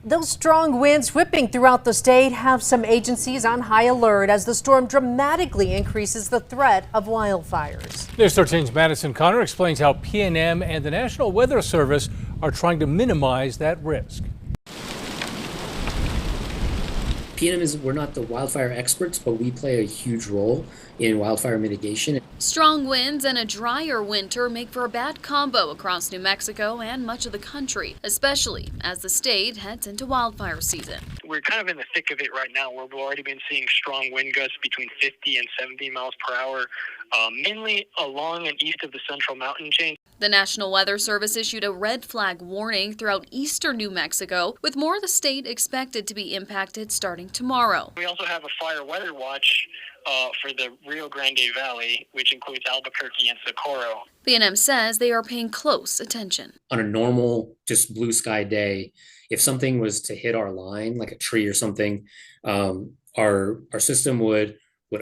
Those strong winds whipping throughout the state have some agencies on high alert as the storm dramatically increases the threat of wildfires. News 13's Madison Connor explains how PNM and the National Weather Service are trying to minimize that risk. We're not the wildfire experts, but we play a huge role in wildfire mitigation. Strong winds and a drier winter make for a bad combo across New Mexico and much of the country, especially as the state heads into wildfire season. We're kind of in the thick of it right now, where we've already been seeing strong wind gusts between 50 and 70 miles per hour, mainly along and east of the Central Mountain Chain. The National Weather Service issued a red flag warning throughout eastern New Mexico, with more of the state expected to be impacted starting tomorrow. We also have a fire weather watch for the Rio Grande Valley, which includes Albuquerque and Socorro. PNM says they are paying close attention. On a normal, just blue sky day, if something was to hit our line, like a tree or something, our system would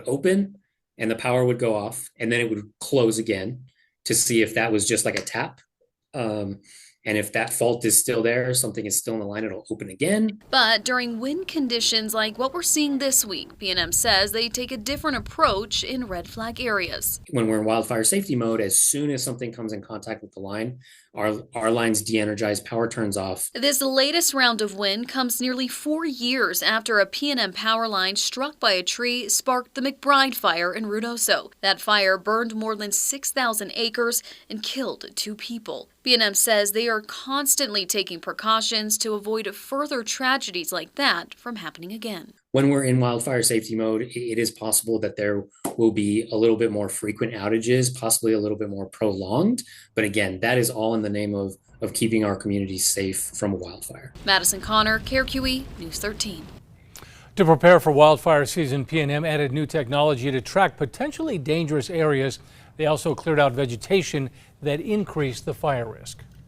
open and the power would go off, and then it would close again to see if that was just like a tap. And if that fault is still there, something is still in the line, it'll open again. But during wind conditions like what we're seeing this week, PNM says they take a different approach in red flag areas. When we're in wildfire safety mode, as soon as something comes in contact with the line, our lines de-energize, power turns off. This latest round of wind comes nearly 4 years after a PNM power line struck by a tree sparked the McBride fire in Ruidoso. That fire burned more than 6,000 acres and killed 2 people. PNM says they are constantly taking precautions to avoid further tragedies like that from happening again. When we're in wildfire safety mode, it is possible that there will be a little bit more frequent outages, possibly a little bit more prolonged. But again, that is all in the name of keeping our communities safe from a wildfire. Madison Connor, KRQE, News 13. To prepare for wildfire season, PNM added new technology to track potentially dangerous areas. They also cleared out vegetation that increased the fire risk.